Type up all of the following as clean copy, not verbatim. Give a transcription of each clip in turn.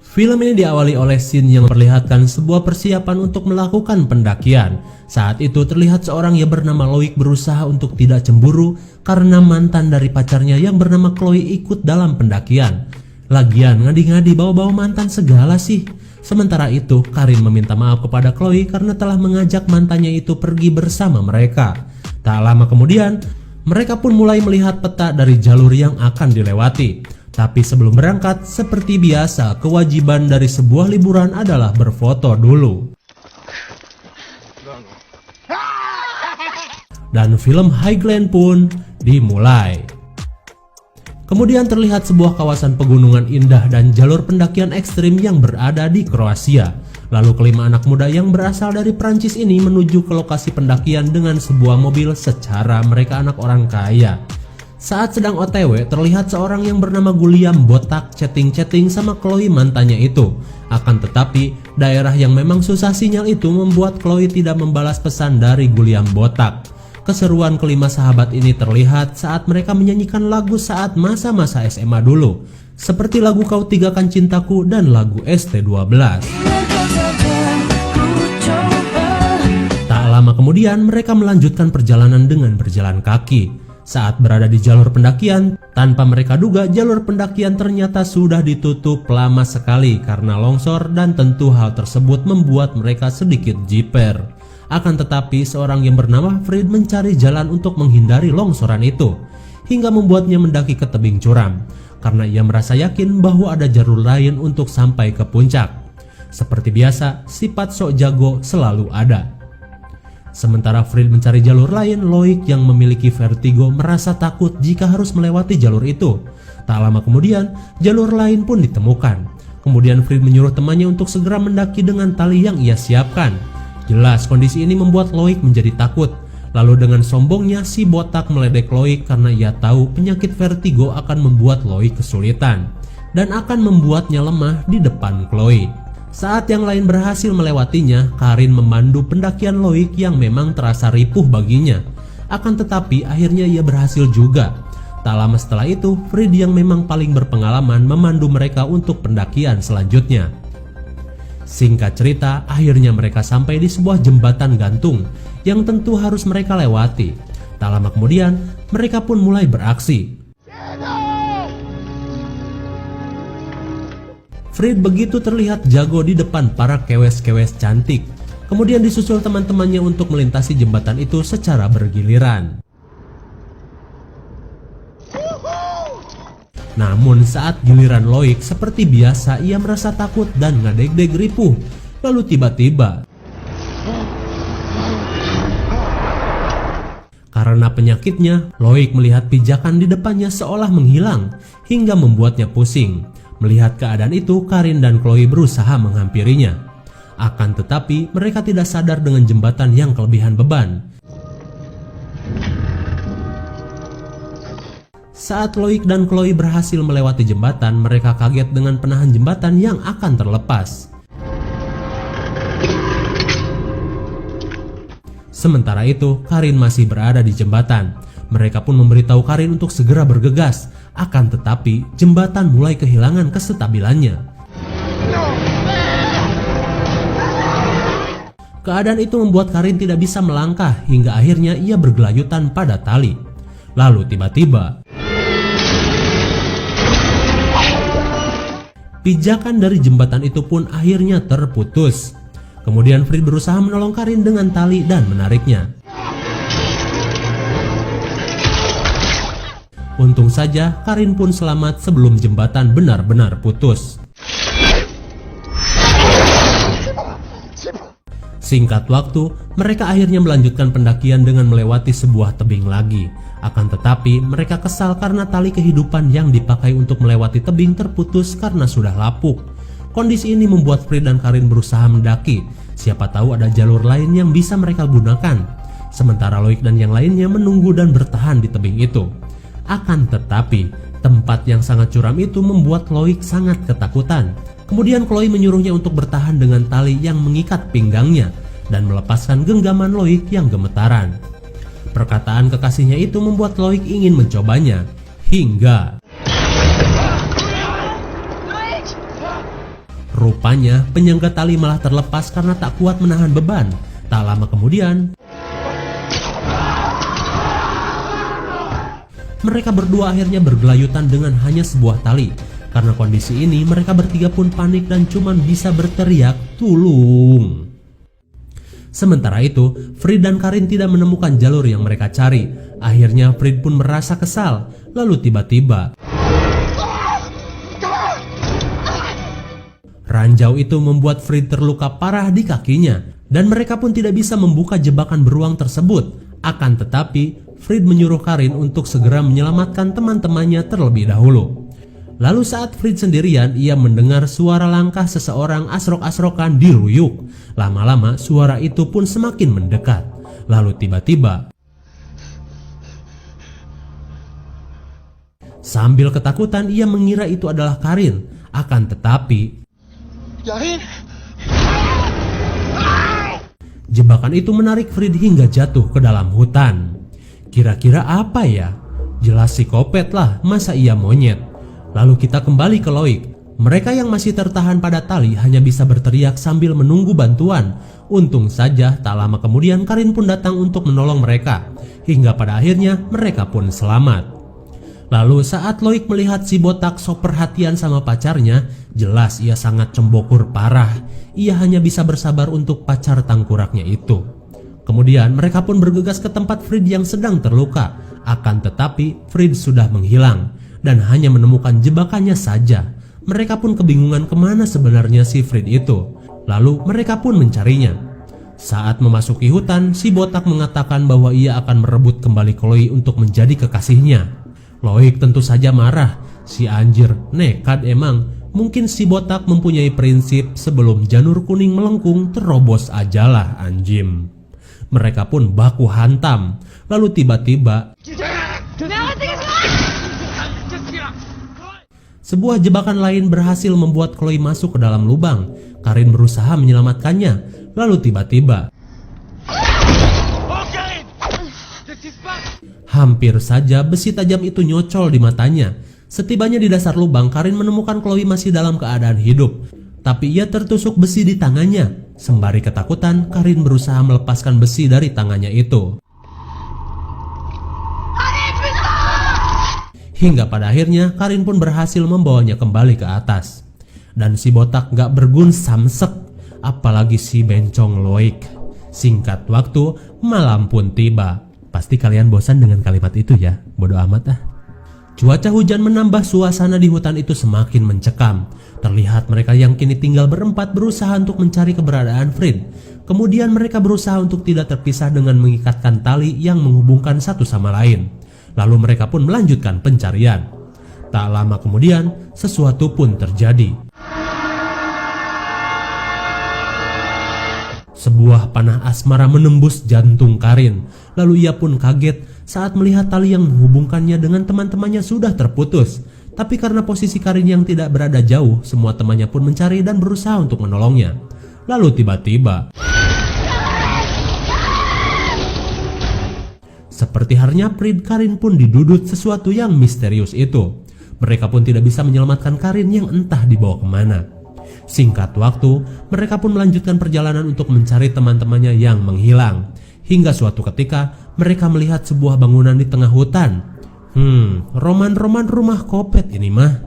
Film ini diawali oleh scene yang memperlihatkan sebuah persiapan untuk melakukan pendakian. Saat itu terlihat seorang yang bernama Loic berusaha untuk tidak cemburu karena mantan dari pacarnya yang bernama Chloe ikut dalam pendakian. Lagian ngadi-ngadi bawa-bawa mantan segala sih. Sementara itu Karin meminta maaf kepada Chloe karena telah mengajak mantannya itu pergi bersama mereka. Tak lama kemudian mereka pun mulai melihat peta dari jalur yang akan dilewati. Tapi sebelum berangkat, seperti biasa, kewajiban dari sebuah liburan adalah berfoto dulu. Dan film Highland pun dimulai. Kemudian terlihat sebuah kawasan pegunungan indah dan jalur pendakian ekstrim yang berada di Kroasia. Lalu kelima anak muda yang berasal dari Prancis ini menuju ke lokasi pendakian dengan sebuah mobil secara mereka anak orang kaya. Saat sedang OTW, terlihat seorang yang bernama Guliam botak chatting-chatting sama Chloe mantannya itu. Akan tetapi, daerah yang memang susah sinyal itu membuat Chloe tidak membalas pesan dari Guliam botak. Keseruan kelima sahabat ini terlihat saat mereka menyanyikan lagu saat masa-masa SMA dulu, seperti lagu Kau Tigakan Cintaku dan lagu ST12. Tak lama kemudian, mereka melanjutkan perjalanan dengan berjalan kaki. Saat berada di jalur pendakian, tanpa mereka duga jalur pendakian ternyata sudah ditutup lama sekali karena longsor dan tentu hal tersebut membuat mereka sedikit jiper. Akan tetapi seorang yang bernama Fred mencari jalan untuk menghindari longsoran itu, hingga membuatnya mendaki ke tebing curam, karena ia merasa yakin bahwa ada jalur lain untuk sampai ke puncak. Seperti biasa, sifat sok jago selalu ada. Sementara Fred mencari jalur lain, Loic yang memiliki vertigo merasa takut jika harus melewati jalur itu. Tak lama kemudian, jalur lain pun ditemukan. Kemudian Fred menyuruh temannya untuk segera mendaki dengan tali yang ia siapkan. Jelas kondisi ini membuat Loic menjadi takut. Lalu dengan sombongnya si botak meledek Loic karena ia tahu penyakit vertigo akan membuat Loic kesulitan dan akan membuatnya lemah di depan Chloe. Saat yang lain berhasil melewatinya, Karin memandu pendakian Loic yang memang terasa ripuh baginya. Akan tetapi akhirnya ia berhasil juga. Tak lama setelah itu, Fred yang memang paling berpengalaman memandu mereka untuk pendakian selanjutnya. Singkat cerita, akhirnya mereka sampai di sebuah jembatan gantung yang tentu harus mereka lewati. Tak lama kemudian, mereka pun mulai beraksi. Fred begitu terlihat jago di depan para kewes-kewes cantik. Kemudian disusul teman-temannya untuk melintasi jembatan itu secara bergiliran. Namun saat giliran Loic, seperti biasa ia merasa takut dan ngadeg-deg ripuh. Lalu tiba-tiba, karena penyakitnya, Loic melihat pijakan di depannya seolah menghilang hingga membuatnya pusing. Melihat keadaan itu, Karin dan Chloe berusaha menghampirinya. Akan tetapi, mereka tidak sadar dengan jembatan yang kelebihan beban. Saat Loic dan Chloe berhasil melewati jembatan, mereka kaget dengan penahan jembatan yang akan terlepas. Sementara itu, Karin masih berada di jembatan. Mereka pun memberitahu Karin untuk segera bergegas. Akan tetapi, jembatan mulai kehilangan kestabilannya. Keadaan itu membuat Karin tidak bisa melangkah hingga akhirnya ia bergelayutan pada tali. Lalu tiba-tiba, pijakan dari jembatan itu pun akhirnya terputus. Kemudian Fred berusaha menolong Karin dengan tali dan menariknya. Untung saja Karin pun selamat sebelum jembatan benar-benar putus. Singkat waktu, mereka akhirnya melanjutkan pendakian dengan melewati sebuah tebing lagi. Akan tetapi, mereka kesal karena tali kehidupan yang dipakai untuk melewati tebing terputus karena sudah lapuk. Kondisi ini membuat Fred dan Karin berusaha mendaki. Siapa tahu ada jalur lain yang bisa mereka gunakan. Sementara Loic dan yang lainnya menunggu dan bertahan di tebing itu. Akan tetapi, tempat yang sangat curam itu membuat Loic sangat ketakutan. Kemudian Chloe menyuruhnya untuk bertahan dengan tali yang mengikat pinggangnya dan melepaskan genggaman Loic yang gemetaran. Perkataan kekasihnya itu membuat Loic ingin mencobanya, hingga Rupanya penyangga tali malah terlepas karena tak kuat menahan beban. Tak lama kemudian, mereka berdua akhirnya bergelayutan dengan hanya sebuah tali. Karena kondisi ini, mereka bertiga pun panik dan cuman bisa berteriak, "Tulung!" Sementara itu, Frid dan Karin tidak menemukan jalur yang mereka cari. Akhirnya Frid pun merasa kesal. Lalu tiba-tiba ranjau itu membuat Frid terluka parah di kakinya, dan mereka pun tidak bisa membuka jebakan beruang tersebut. Akan tetapi, Frid menyuruh Karin untuk segera menyelamatkan teman-temannya terlebih dahulu. Lalu saat Frid sendirian, ia mendengar suara langkah seseorang asrok-asrokan di ruyuk. Lama-lama suara itu pun semakin mendekat. Lalu tiba-tiba, sambil ketakutan ia mengira itu adalah Karin. Akan tetapi, jebakan itu menarik Frid hingga jatuh ke dalam hutan. Kira-kira apa ya? Jelas psikopat lah, masa ia monyet. Lalu kita kembali ke Loik. Mereka yang masih tertahan pada tali hanya bisa berteriak sambil menunggu bantuan. Untung saja tak lama kemudian Karin pun datang untuk menolong mereka. Hingga pada akhirnya mereka pun selamat. Lalu saat Loik melihat si botak sok perhatian sama pacarnya, jelas ia sangat cembokur parah. Ia hanya bisa bersabar untuk pacar tangkuraknya itu. Kemudian mereka pun bergegas ke tempat Frid yang sedang terluka. Akan tetapi Frid sudah menghilang dan hanya menemukan jebakannya saja. Mereka pun kebingungan kemana sebenarnya si Frid itu. Lalu mereka pun mencarinya. Saat memasuki hutan, si botak mengatakan bahwa ia akan merebut kembali Chloe untuk menjadi kekasihnya. Loik tentu saja marah. Si anjir nekat emang. Mungkin si botak mempunyai prinsip sebelum janur kuning melengkung terobos ajalah anjim. Mereka pun baku hantam. Lalu tiba-tiba sebuah jebakan lain berhasil membuat Chloe masuk ke dalam lubang. Karin berusaha menyelamatkannya. Lalu tiba-tiba hampir saja besi tajam itu nyocol di matanya. Setibanya di dasar lubang, Karin menemukan Chloe masih dalam keadaan hidup. Tapi ia tertusuk besi di tangannya. Sembari ketakutan, Karin berusaha melepaskan besi dari tangannya itu. Hingga pada akhirnya Karin pun berhasil membawanya kembali ke atas. Dan si botak gak bergun samsek, apalagi si bencong Loik. Singkat waktu, malam pun tiba. Pasti kalian bosan dengan kalimat itu ya, bodo amat ah. Cuaca hujan menambah suasana di hutan itu semakin mencekam. Terlihat mereka yang kini tinggal berempat berusaha untuk mencari keberadaan Frid. Kemudian mereka berusaha untuk tidak terpisah dengan mengikatkan tali yang menghubungkan satu sama lain. Lalu mereka pun melanjutkan pencarian. Tak lama kemudian, sesuatu pun terjadi. Sebuah panah asmara menembus jantung Karin. Lalu ia pun kaget saat melihat tali yang menghubungkannya dengan teman-temannya sudah terputus. Tapi karena posisi Karin yang tidak berada jauh, semua temannya pun mencari dan berusaha untuk menolongnya. Lalu tiba-tiba, seperti halnya Frid, Karin pun didudut sesuatu yang misterius itu. Mereka pun tidak bisa menyelamatkan Karin yang entah dibawa kemana. Singkat waktu, mereka pun melanjutkan perjalanan untuk mencari teman-temannya yang menghilang. Hingga suatu ketika, mereka melihat sebuah bangunan di tengah hutan. Roman-roman rumah kopet ini mah.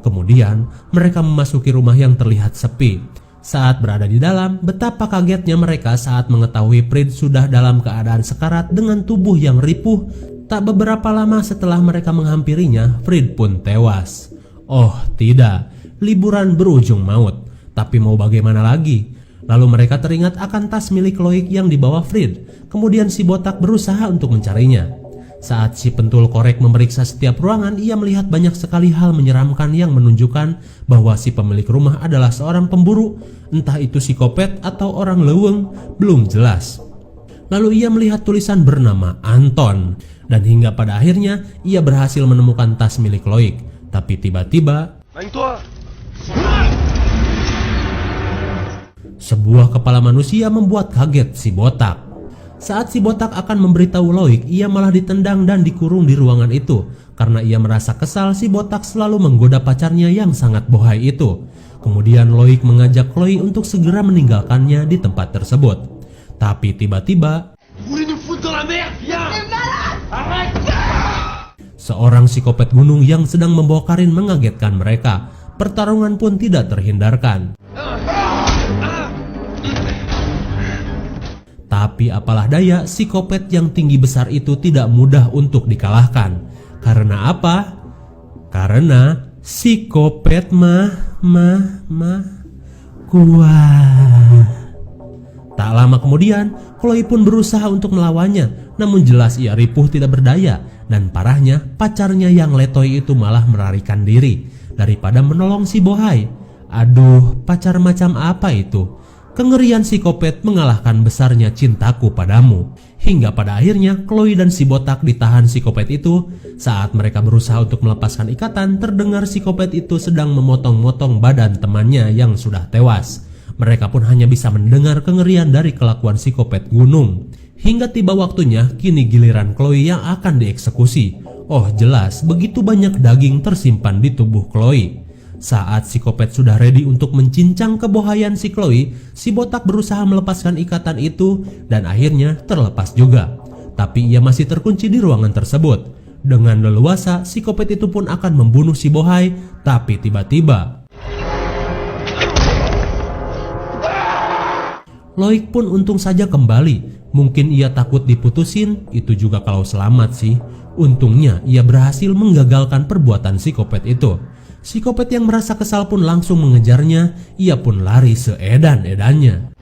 Kemudian, mereka memasuki rumah yang terlihat sepi. Saat berada di dalam, betapa kagetnya mereka saat mengetahui Frid sudah dalam keadaan sekarat dengan tubuh yang ripuh. Tak beberapa lama setelah mereka menghampirinya, Frid pun tewas. Oh tidak, liburan berujung maut. Tapi mau bagaimana lagi? Lalu mereka teringat akan tas milik Loik yang dibawa Frid. Kemudian si botak berusaha untuk mencarinya. Saat si pentul korek memeriksa setiap ruangan, ia melihat banyak sekali hal menyeramkan yang menunjukkan bahwa si pemilik rumah adalah seorang pemburu. Entah itu psikopat atau orang leweng, belum jelas. Lalu ia melihat tulisan bernama Anton. Dan hingga pada akhirnya ia berhasil menemukan tas milik Loik. Tapi tiba-tiba sebuah kepala manusia membuat kaget si botak. Saat si botak akan memberitahu Loik, ia malah ditendang dan dikurung di ruangan itu. Karena ia merasa kesal si botak selalu menggoda pacarnya yang sangat bohai itu. Kemudian Loik mengajak Chloe untuk segera meninggalkannya di tempat tersebut. Tapi tiba-tiba seorang psikopat gunung yang sedang membawa Karin mengagetkan mereka. Pertarungan pun tidak terhindarkan. Tapi apalah daya, psikopat yang tinggi besar itu tidak mudah untuk dikalahkan. Karena apa? Karena psikopat kuat. Tak lama kemudian, Chloe pun berusaha untuk melawannya. Namun jelas ia ripuh tidak berdaya. Dan parahnya, pacarnya yang letoy itu malah melarikan diri daripada menolong si Bohai. Aduh, pacar macam apa itu? Kengerian psikopat mengalahkan besarnya cintaku padamu. Hingga pada akhirnya Chloe dan si botak ditahan psikopat itu. Saat mereka berusaha untuk melepaskan ikatan, terdengar psikopat itu sedang memotong-motong badan temannya yang sudah tewas. Mereka pun hanya bisa mendengar kengerian dari kelakuan psikopat gunung. Hingga tiba waktunya, kini giliran Chloe yang akan dieksekusi. Oh jelas, begitu banyak daging tersimpan di tubuh Chloe. Saat psikopat sudah ready untuk mencincang kebohaian si Chloe, si botak berusaha melepaskan ikatan itu dan akhirnya terlepas juga. Tapi ia masih terkunci di ruangan tersebut. Dengan leluasa, psikopat itu pun akan membunuh si Bohai, tapi tiba-tiba Loik pun untung saja kembali. Mungkin ia takut diputusin, itu juga kalau selamat sih. Untungnya ia berhasil menggagalkan perbuatan psikopat itu. Psikopat yang merasa kesal pun langsung mengejarnya. Ia pun lari seedan-edannya.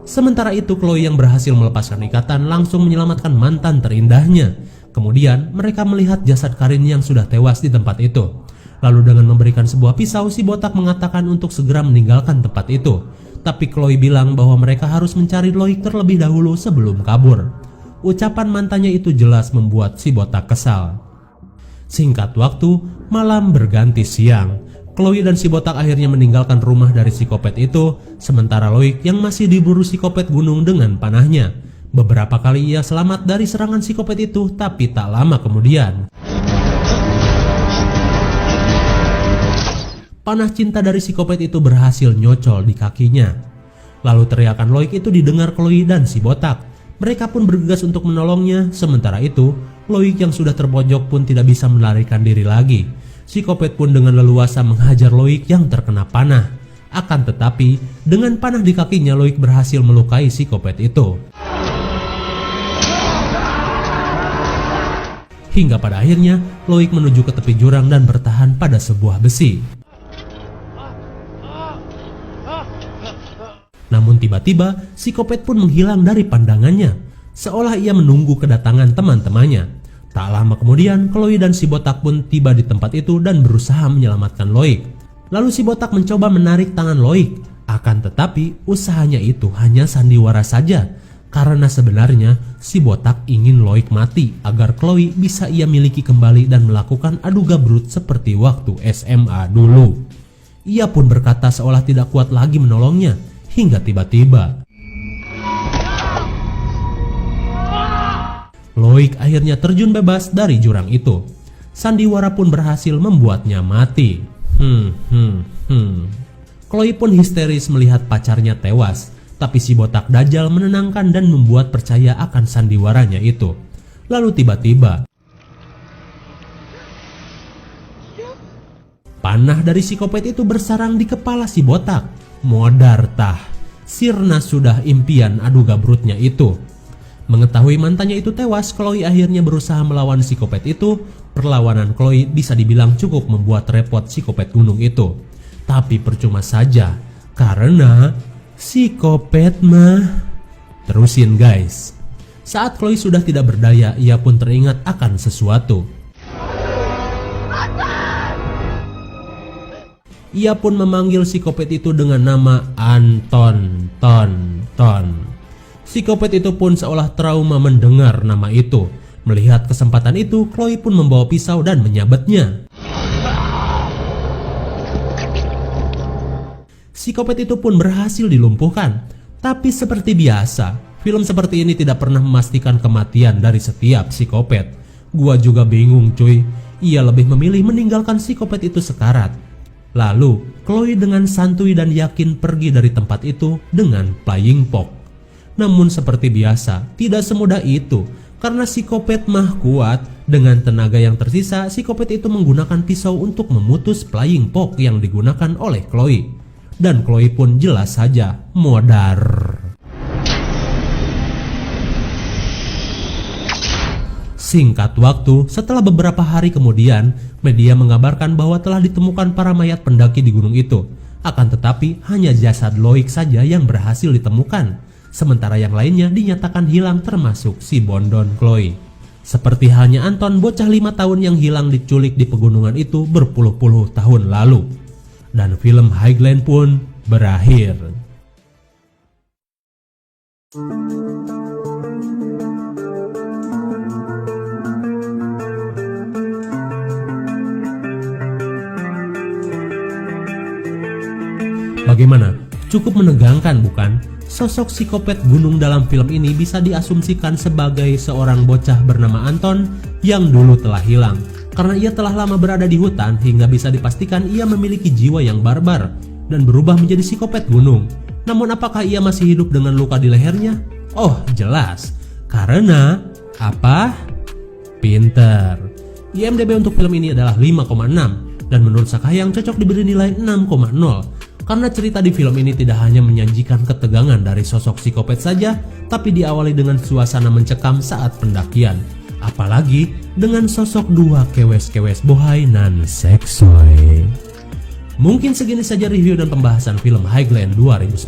Sementara itu Chloe yang berhasil melepaskan ikatan langsung menyelamatkan mantan terindahnya. Kemudian mereka melihat jasad Karin yang sudah tewas di tempat itu. Lalu dengan memberikan sebuah pisau, si botak mengatakan untuk segera meninggalkan tempat itu. Tapi Chloe bilang bahwa mereka harus mencari Loik terlebih dahulu sebelum kabur. Ucapan mantannya itu jelas membuat si botak kesal. Singkat waktu, malam berganti siang. Chloe dan si botak akhirnya meninggalkan rumah dari psikopat itu, sementara Loik yang masih diburu psikopat gunung dengan panahnya. Beberapa kali ia selamat dari serangan psikopat itu, tapi tak lama kemudian panah cinta dari psikopat itu berhasil nyocol di kakinya. Lalu teriakan Loik itu didengar Chloe dan si botak. Mereka pun bergegas untuk menolongnya. Sementara itu, Loik yang sudah terpojok pun tidak bisa melarikan diri lagi. Psikopat pun dengan leluasa menghajar Loik yang terkena panah. Akan tetapi, dengan panah di kakinya Loik berhasil melukai psikopat itu. Hingga pada akhirnya, Loik menuju ke tepi jurang dan bertahan pada sebuah besi. Namun tiba-tiba, psikopat pun menghilang dari pandangannya, seolah ia menunggu kedatangan teman-temannya. Tak lama kemudian, Chloe dan si botak pun tiba di tempat itu dan berusaha menyelamatkan Loik. Lalu si botak mencoba menarik tangan Loik. Akan tetapi, usahanya itu hanya sandiwara saja. Karena sebenarnya, si botak ingin Loik mati agar Chloe bisa ia miliki kembali dan melakukan adu gabrut seperti waktu SMA dulu. Ia pun berkata seolah tidak kuat lagi menolongnya. Hingga tiba-tiba Loik akhirnya terjun bebas dari jurang itu. Sandiwara pun berhasil membuatnya mati. Chloe pun histeris melihat pacarnya tewas. Tapi si botak dajal menenangkan dan membuat percaya akan sandiwaranya itu. Lalu tiba-tiba panah dari psikopat itu bersarang di kepala si botak. Modar tah, sirna sudah impian adu gabrutnya itu. Mengetahui mantannya itu tewas, Chloe akhirnya berusaha melawan psikopat itu. Perlawanan Chloe bisa dibilang cukup membuat repot psikopat gunung itu. Tapi percuma saja, karena psikopat terusin guys. Saat Chloe sudah tidak berdaya, ia pun teringat akan sesuatu. Ia pun memanggil psikopat itu dengan nama Anton. Psikopat itu pun seolah trauma mendengar nama itu. Melihat kesempatan itu, Chloe pun membawa pisau dan menyabetnya. Psikopat itu pun berhasil dilumpuhkan. Tapi seperti biasa, film seperti ini tidak pernah memastikan kematian dari setiap psikopat. Gua juga bingung cuy. ia lebih memilih meninggalkan psikopat itu sekarat. Lalu, Chloe dengan santuy dan yakin pergi dari tempat itu dengan flying fox. Namun seperti biasa, tidak semudah itu. Karena psikopat mah kuat, dengan tenaga yang tersisa, psikopat itu menggunakan pisau untuk memutus flying fox yang digunakan oleh Chloe. Dan Chloe pun jelas saja modar. Singkat waktu, setelah beberapa hari kemudian, media mengabarkan bahwa telah ditemukan para mayat pendaki di gunung itu. Akan tetapi, hanya jasad Loic saja yang berhasil ditemukan. Sementara yang lainnya dinyatakan hilang termasuk si Bondon Chloe. Seperti halnya Anton, bocah 5 tahun yang hilang diculik di pegunungan itu berpuluh-puluh tahun lalu. Dan film Highland pun berakhir. Bagaimana? Cukup menegangkan bukan? Sosok psikopat gunung dalam film ini bisa diasumsikan sebagai seorang bocah bernama Anton yang dulu telah hilang. Karena ia telah lama berada di hutan hingga bisa dipastikan ia memiliki jiwa yang barbar dan berubah menjadi psikopat gunung. Namun apakah ia masih hidup dengan luka di lehernya? Oh jelas, karena apa? Pinter. IMDb untuk film ini adalah 5,6 dan menurut Sakayang cocok diberi nilai 6,0. Karena cerita di film ini tidak hanya menyajikan ketegangan dari sosok psikopat saja, tapi diawali dengan suasana mencekam saat pendakian. Apalagi dengan sosok dua kewes-kewes bohai nan seksoy. Mungkin segini saja review dan pembahasan film Highland 2009.